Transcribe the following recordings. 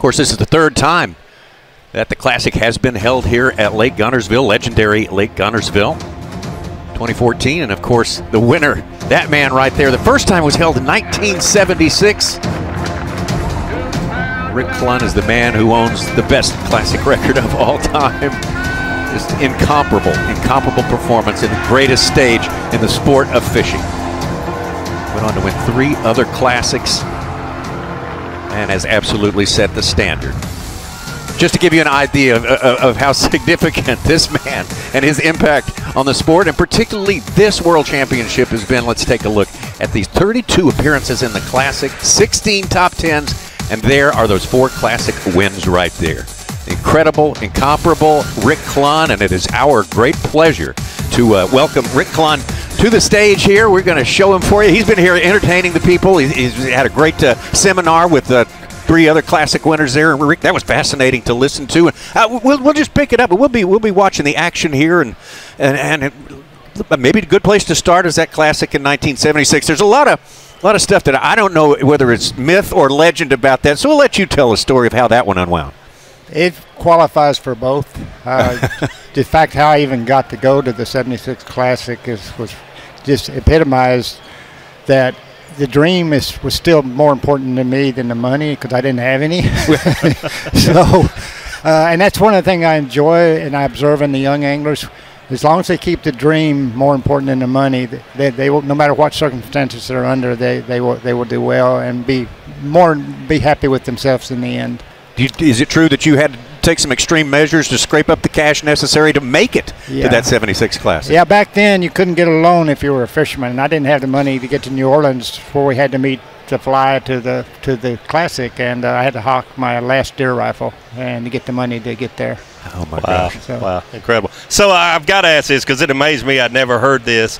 course, this is the third time that the Classic has been held here at Lake Guntersville, legendary Lake Guntersville. 2014, and of course, the winner, that man right there. The first time was held in 1976. Rick Clunn is the man who owns the best Classic record of all time. Just incomparable performance in the greatest stage in the sport of fishing. Went on to win 3 other Classics and has absolutely set the standard. Just to give you an idea of how significant this man and his impact on the sport, and particularly this World Championship has been, let's take a look at these 32 appearances in the Classic, 16 top 10s, and there are those 4 Classic wins right there. Incredible, incomparable Rick Clunn, and it is our great pleasure to welcome Rick Clunn to the stage here. We're going to show him for you. He's been here entertaining the people. He's had a great seminar with 3 other Classic winners there. Rick, that was fascinating to listen to. And we'll just pick it up. We'll be watching the action here, and maybe a good place to start is that Classic in 1976. There's a lot of stuff that I don't know whether it's myth or legend about that. So we'll let you tell a story of how that one unwound. It qualifies for both. The fact how I even got to go to the 76 Classic was just epitomized that the dream was still more important to me than the money, because I didn't have any. So, and that's one of the things I enjoy and I observe in the young anglers. As long as they keep the dream more important than the money, they will, no matter what circumstances they're under, they will do well and be happy with themselves in the end. Is it true that you had to take some extreme measures to scrape up the cash necessary to make it to that 76 Classic? Yeah, back then you couldn't get a loan if you were a fisherman, and I didn't have the money to get to New Orleans before we had to fly to the Classic, and I had to hawk my last deer rifle and to get the money to get there. Oh my gosh! So. Wow, incredible. So I've got to ask this because it amazed me. I'd never heard this.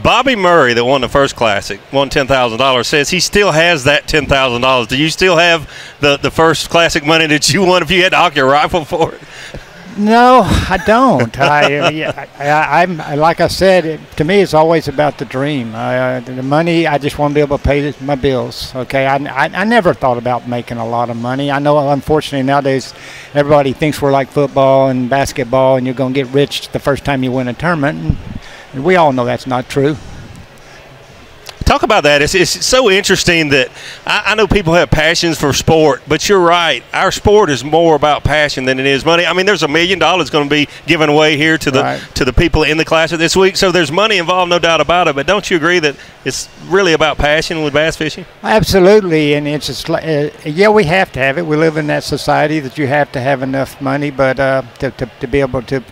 Bobby Murray, that won the first Classic, won $10,000, says he still has that $10,000. Do you still have the first Classic money that you won if you had to hawk your rifle for it? No, I don't. I'm like I said, to me it's always about the dream. The money, I just want to be able to pay my bills. Okay, I never thought about making a lot of money. I know, unfortunately, nowadays everybody thinks we're like football and basketball, and you're going to get rich the first time you win a tournament. And we all know that's not true. Talk about that. It's so interesting that I know people have passions for sport, but you're right. Our sport is more about passion than it is money. I mean, there's $1 million going to be given away here to the people in the Classic this week, so there's money involved, no doubt about it. But don't you agree that it's really about passion with bass fishing? Absolutely, and it's just yeah, we have to have it. We live in that society that you have to have enough money, but to be able to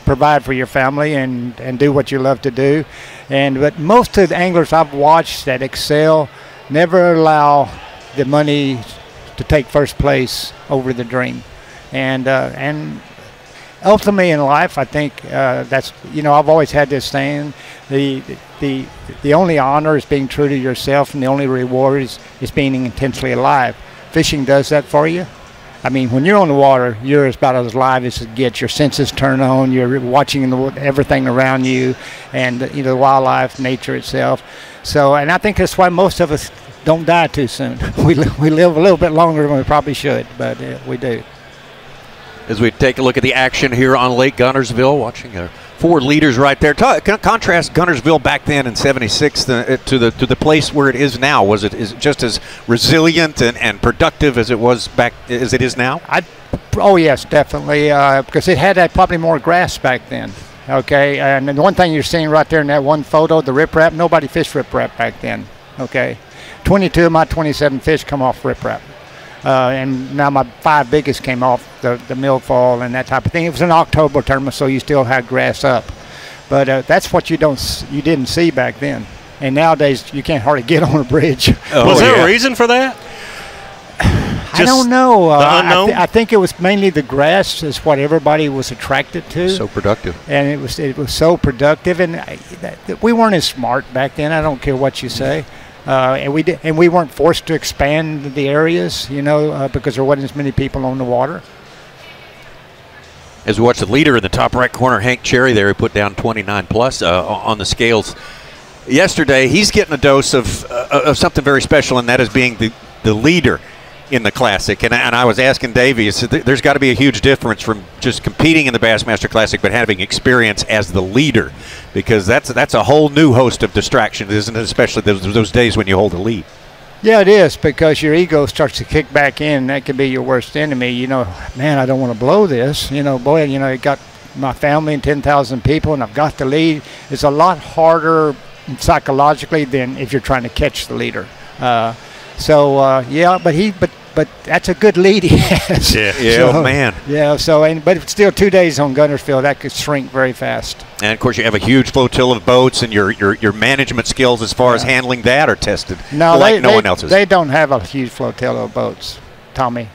provide for your family and do what you love to do. But most of the anglers I've watched that excel never allow the money to take first place over the dream. And ultimately in life, I think that's, I've always had this saying, the only honor is being true to yourself, and the only reward is being intensely alive. Fishing does that for you. I mean, when you're on the water, you're about as live as it gets. Your senses turn on. You're watching everything around you, and the wildlife, nature itself. So, and I think that's why most of us don't die too soon. We live a little bit longer than we probably should, but we do. As we take a look at the action here on Lake Guntersville, watching our 4 leaders right there. Contrast Guntersville back then in '76 to the place where it is now. Is it just as resilient and productive as it was back as it is now? Oh yes, definitely, because it had probably more grass back then. Okay, and the one thing you're seeing right there in that one photo, the riprap, nobody fished riprap back then. Okay, 22 of my 27 fish come off riprap. And now my 5 biggest came off the milfoil and that type of thing. It was an October tournament, so you still had grass up. But that's what you didn't see back then. And nowadays you can't hardly get on a bridge. Was there a reason for that? I don't know. I think it was mainly the grass is what everybody was attracted to. So productive. And it was so productive, and we weren't as smart back then. I don't care what you say. And we weren't forced to expand the areas, because there wasn't as many people on the water. As we watch the leader in the top right corner, Hank Cherry there, he put down 29 plus on the scales yesterday. He's getting a dose of something very special, and that is being the leader in the Classic, and I was asking Davey, there's got to be a huge difference from just competing in the Bassmaster Classic but having experience as the leader, because that's a whole new host of distractions, isn't it, especially those days when you hold the lead. Yeah, it is, because your ego starts to kick back in. That could be your worst enemy. You know, man, I don't want to blow this. You know, boy, you know, it got my family and 10,000 people, and I've got the lead. It's a lot harder psychologically than if you're trying to catch the leader. Yeah, but that's a good lead he has. Yeah, So, man. Yeah, but it's still 2 days on Guntersville. That could shrink very fast. And of course, you have a huge flotilla of boats, and your management skills as far as handling that are tested. No, like no one else's. They don't have a huge flotilla of boats, Tommy.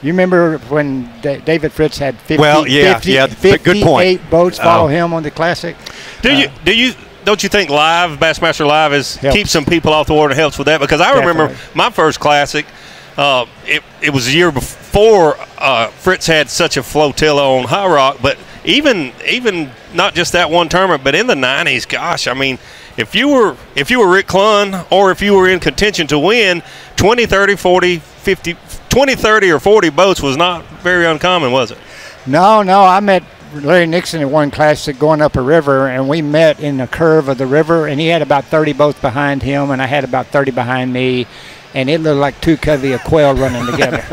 You remember when David Fritz had 58 good point. boats follow him on the Classic? Don't you think Bassmaster Live keeps some people off the water and helps with that? Because I remember my first Classic, it was a year before Fritz had such a flotilla on High Rock, but even not just that one tournament, but in the 90s, gosh, I mean, if you were Rick Clunn, or if you were in contention to win, 20, 30, 40, 50, 20, 30, or 40 boats was not very uncommon, was it? No, I met Larry Nixon at one Classic going up a river, and we met in the curve of the river, and he had about 30 boats behind him, and I had about 30 behind me, and it looked like two covey of quail running together.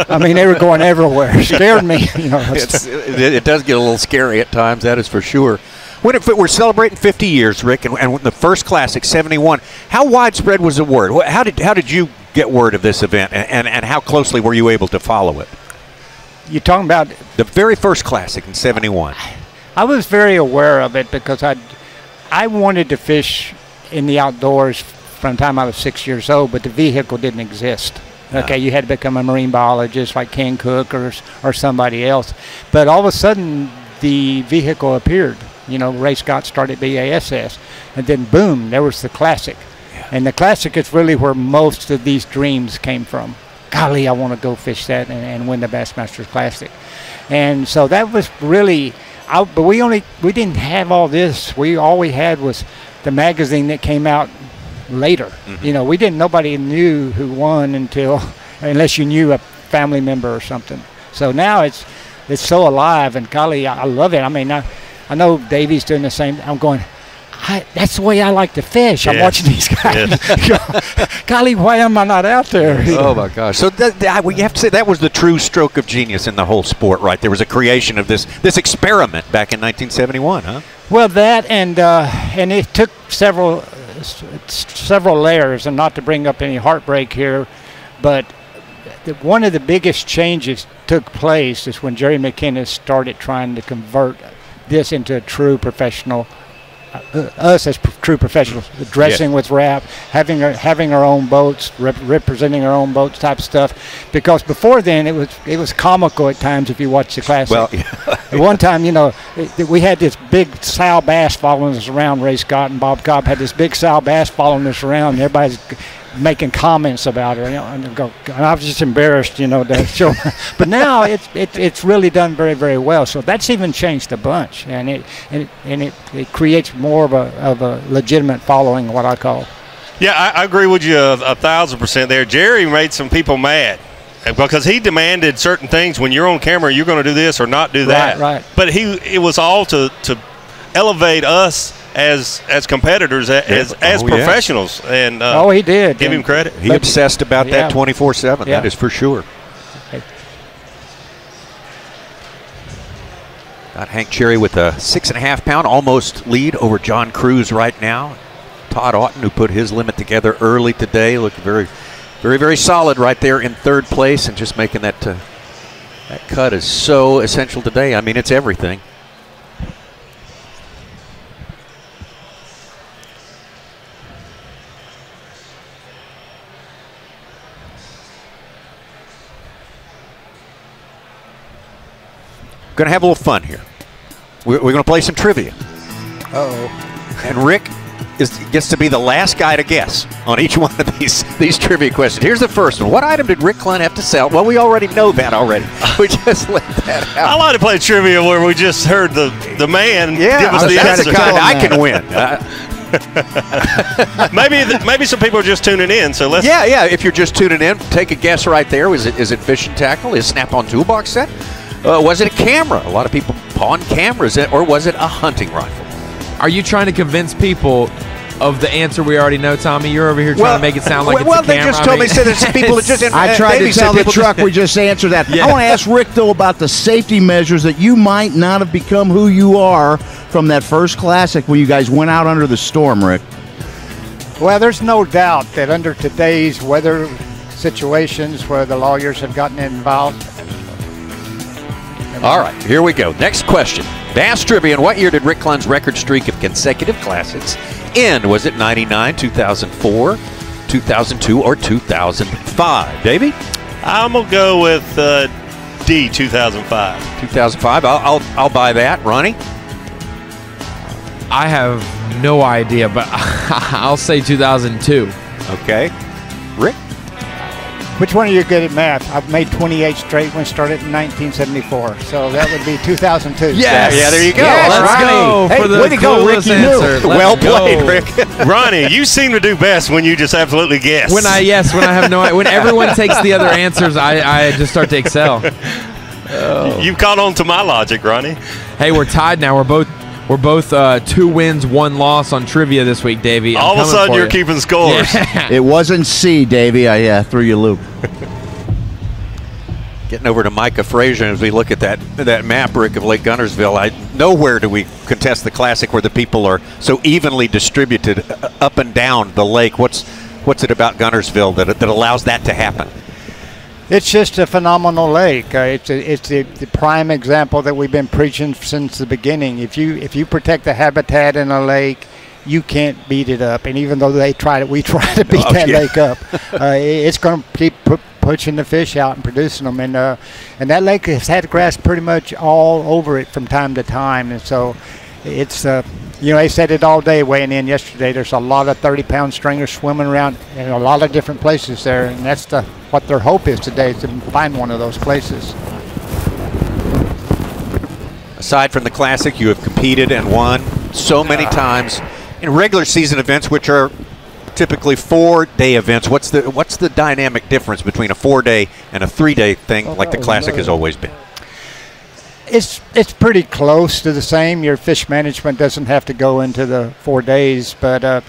I mean, they were going everywhere. It scared me. You know, it does get a little scary at times, that is for sure. We're celebrating 50 years, Rick, and the first Classic, 71. How widespread was the word? How did you get word of this event, and how closely were you able to follow it? You're talking about the very first Classic in 71. I was very aware of it because I wanted to fish in the outdoors from the time I was 6 years old, but the vehicle didn't exist. Okay, you had to become a marine biologist like Ken Cook or somebody else. But all of a sudden, the vehicle appeared. You know, Ray Scott started B.A.S.S. And then, boom, there was the Classic. Yeah. And the Classic is really where most of these dreams came from. Golly, I want to go fish that and win the Bassmaster Classic. And so that was really, but we didn't have all this. All we had was the magazine that came out later. Mm-hmm. You know, nobody knew who won unless you knew a family member or something. So now it's so alive, and golly, I love it. I mean, I know Davey's doing the same. I'm going, that's the way I like to fish. Yes. I'm watching these guys. Golly, why am I not out there? Oh, my gosh. So you have to say that was the true stroke of genius in the whole sport, right? There was a creation of this experiment back in 1971, huh? Well, that and it took several layers, and not to bring up any heartbreak here, but one of the biggest changes took place is when Jerry McInnes started trying to convert this into a true professional, us as true professionals, dressing with wrap, having our own boats, representing our own boats type stuff. Because before then it was comical at times if you watch the Classic. Well, At one time, you know, we had this big sow bass following us around. Ray Scott and Bob Cobb had this big sow bass following us around, and everybody's making comments about her, you know, and I was just embarrassed, you know, to show. But now it's really done very, very well. So that's even changed a bunch, and it creates more of a legitimate following, what I call. Yeah, I agree with you 1,000% there. Jerry made some people mad because he demanded certain things. When you're on camera, you're going to do this or not do that. Right. But it was all to elevate us as competitors, as professionals, and he did. Give him credit. He obsessed about that 24/7. That is for sure. Okay. Got Hank Cherry with a 6.5 pound almost lead over John Cruz right now. Todd Auten, who put his limit together early today, looked very, very, very solid right there in third place, and just making that cut is so essential today. I mean, it's everything. Going to have a little fun here. We're going to play some trivia. Uh-oh. And Rick gets to be the last guy to guess on each one of these trivia questions. Here's the first one. What item did Rick Clunn have to sell? Well, we already know that already. We just let that out. I like to play trivia where we just heard the man give us the answer. That's the kind I can win. maybe some people are just tuning in. So let's. Yeah. If you're just tuning in, take a guess right there. Is it fishing tackle? Is Snap-on toolbox set? Was it a camera? A lot of people pawn cameras, or was it a hunting rifle? Are you trying to convince people of the answer we already know, Tommy? You're over here trying to make it sound like it's a camera. Well, they just told me that people that just. I tried to tell the truck we just answered that. Yeah. I want to ask Rick, though, about the safety measures that you might not have become who you are from that first Classic when you guys went out under the storm, Rick. Well, there's no doubt that under today's weather situations where the lawyers have gotten involved. All right, here we go. Next question. Bass Trivia. In what year did Rick Clunn's record streak of consecutive Classics end? Was it 99, 2004, 2002, or 2005? Davey? I'm going to go with D, 2005. 2005. I'll buy that. Ronnie? I have no idea, but I'll say 2002. Okay. Rick? Which one of you good at math? I've made 28 straight when started in 1974, so that would be 2002. Yes. Yeah, there you go. Yes, Let's go Hey, for the way to go, Rick. coolest You answer. knew. Well Let's go. played, Rick. Ronnie, you seem to do best when you just absolutely guess. When I have no idea. When everyone takes the other answers, I just start to excel. You've caught on to my logic, Ronnie. Hey, we're tied now. We're both 2 wins, 1 loss on trivia this week, Davey. All of a sudden, you're keeping scores. Yeah. It wasn't C, Davey. I threw you a loop. Getting over to Micah Frazier as we look at that map, Rick, of Lake Guntersville. Nowhere do we contest the Classic where the people are so evenly distributed up and down the lake. What's it about Guntersville that allows that to happen? It's just a phenomenal lake. It's the prime example that we've been preaching since the beginning. If you protect the habitat in a lake, you can't beat it up. And even though we try to beat that lake up. It's going to keep pushing the fish out and producing them. And that lake has had grass pretty much all over it from time to time. And so it's they said it all day weighing in yesterday. There's a lot of 30-pound stringers swimming around in a lot of different places there, and that's what their hope is today, is to find one of those places. Aside from the Classic, you have competed and won so many times in regular season events, which are typically 4-day events. What's the dynamic difference between a 4-day and a 3-day thing like the Classic has always been? It's pretty close to the same. Your fish management doesn't have to go into the 4 days, but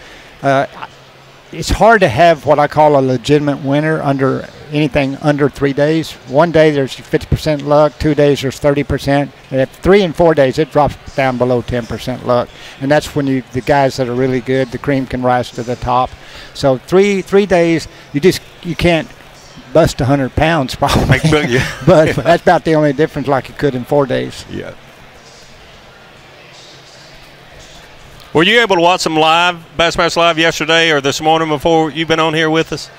it's hard to have what I call a legitimate winner under anything under 3 days. 1 day there's 50% luck, 2 days there's 30%. At 3 and 4 days it drops down below 10% luck, and that's when the guys that are really good, the cream can rise to the top. So three days you can't bust 100 pounds probably, but that's about the only difference, like you could in 4 days. Yeah. Were you able to watch some live, Bassmaster Live yesterday or this morning before you've been on here with us?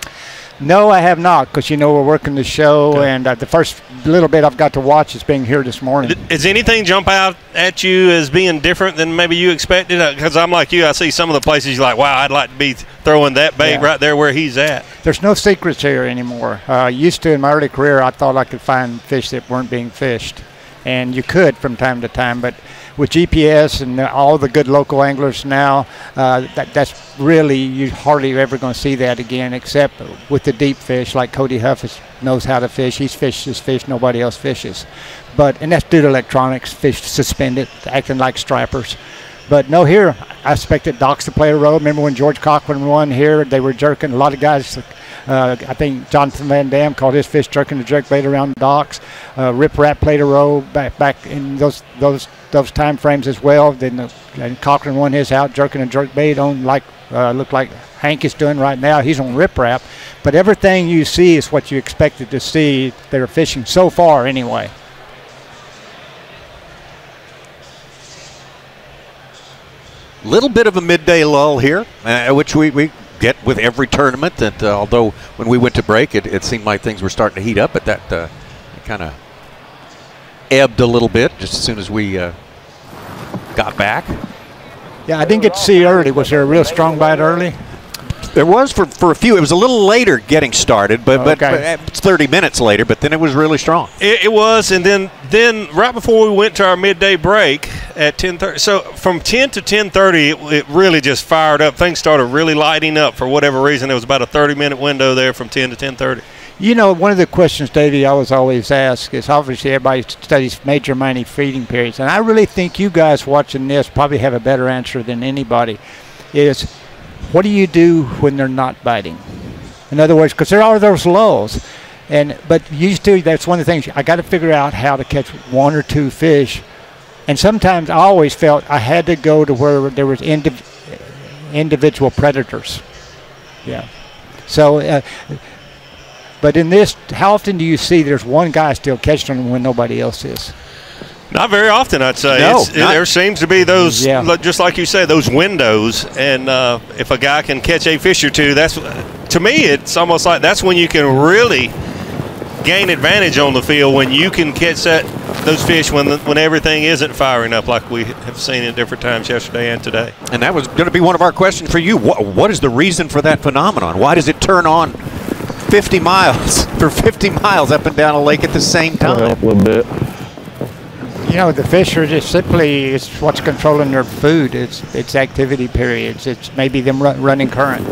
No, I have not, because we're working the show, and the first little bit I've got to watch is being here this morning. Does anything jump out at you as being different than maybe you expected? Because I'm like you, I see some of the places you're like, wow, I'd like to be throwing that bait right there where he's at. There's no secrets here anymore. Used to, in my early career, I thought I could find fish that weren't being fished, and you could from time to time, but with GPS and all the good local anglers now, that's really, you're hardly ever going to see that again, except with the deep fish, like Cody Huff knows how to fish. He's fished his fish nobody else fishes. And that's due to electronics, fish suspended, acting like stripers. But no, here, I expected docks to play a role. Remember when George Cochran won here, they were jerking. A lot of guys, I think Jonathan Van Dam called his fish jerking the jerkbait around docks. Rip Rap played a role back in those time frames as well. Then Cochran won his out jerking a jerkbait on looked like Hank is doing right now. He's on Rip Rap. But everything you see is what you expected to see. They're fishing so far anyway. Little bit of a midday lull here, which we get with every tournament. That although when we went to break, it seemed like things were starting to heat up, but that kind of ebbed a little bit just as soon as we got back. Yeah, I didn't get to see early. Was there a real strong bite early? There was for a few. It was a little later getting started, but 30 minutes later. But then it was really strong. It was, and then right before we went to our midday break at 10:30. So from 10 to 10:30, it really just fired up. Things started really lighting up for whatever reason. There was about a 30-minute window there from 10 to 10:30. You know, one of the questions, Davey, I was always asked is obviously everybody studies major minor feeding periods, and I really think you guys watching this probably have a better answer than anybody. Is what do you do when they're not biting? In other words, because there are those lulls, but usually that's one of the things I got to figure out how to catch one or two fish, and sometimes I always felt I had to go to where there was individual predators. Yeah, so. But in this, how often do you see there's one guy still catching them when nobody else is? Not very often, I'd say. No, there seems to be those, just like you say, those windows. And if a guy can catch a fish or two, to me, it's almost like that's when you can really gain advantage on the field, when you can catch those fish when everything isn't firing up like we have seen at different times yesterday and today. And that was going to be one of our questions for you. What is the reason for that phenomenon? Why does it turn on 50 miles up and down a lake at the same time? A little bit. You know, the fish are just simply, it's what's controlling their food. It's activity periods. It's maybe them running current.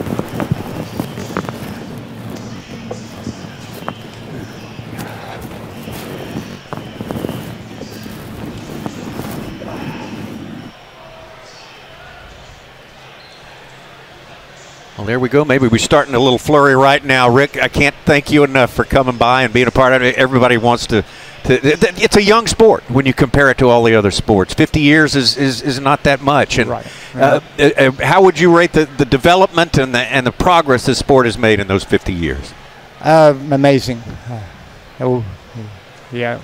Well, there we go. Maybe we're starting a little flurry right now. Rick, I can't thank you enough for coming by and being a part of it. Everybody wants to it's a young sport when you compare it to all the other sports. 50 years is not that much. And how would you rate the development and the progress this sport has made in those 50 years? Amazing. Yeah,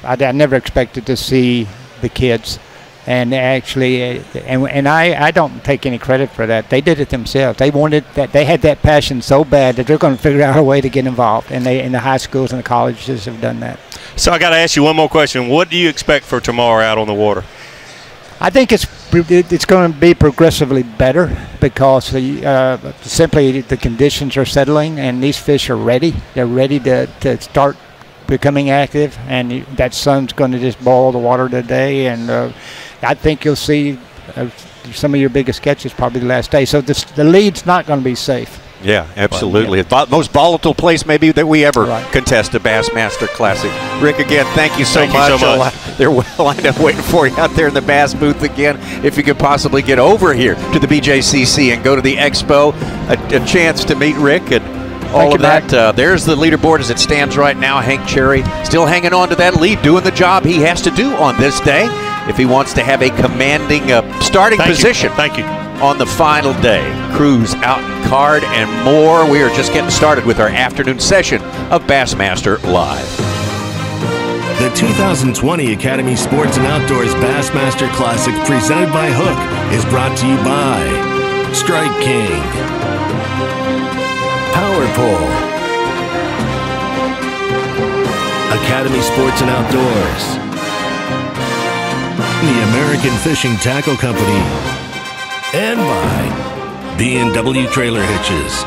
I never expected to see the kids. And actually, and I don't take any credit for that. They did it themselves. They wanted that. They had that passion so bad that they're going to figure out a way to get involved. And they, in the high schools and the colleges, have done that. So I got to ask you one more question. What do you expect for tomorrow out on the water? I think it's going to be progressively better because simply the conditions are settling and these fish are ready. They're ready to start becoming active, and that sun's going to just boil the water today, and I think you'll see some of your biggest catches probably the last day. So the lead's not going to be safe. Yeah, absolutely. The most volatile place maybe that we ever contest a Bassmaster Classic. Rick, again, thank you so much. They're lined up waiting for you out there in the Bass booth again. If you could possibly get over here to the BJCC and go to the expo, a chance to meet Rick and all of that. There's the leaderboard as it stands right now. Hank Cherry still hanging on to that lead, doing the job he has to do on this day if he wants to have a commanding starting position. Thank you. On the final day. Crews out in card and more. We are just getting started with our afternoon session of Bassmaster Live. The 2020 Academy Sports and Outdoors Bassmaster Classic presented by Hook is brought to you by Strike King, Power Pole, Academy Sports and Outdoors, the American Fishing Tackle Company, and by B&W Trailer Hitches.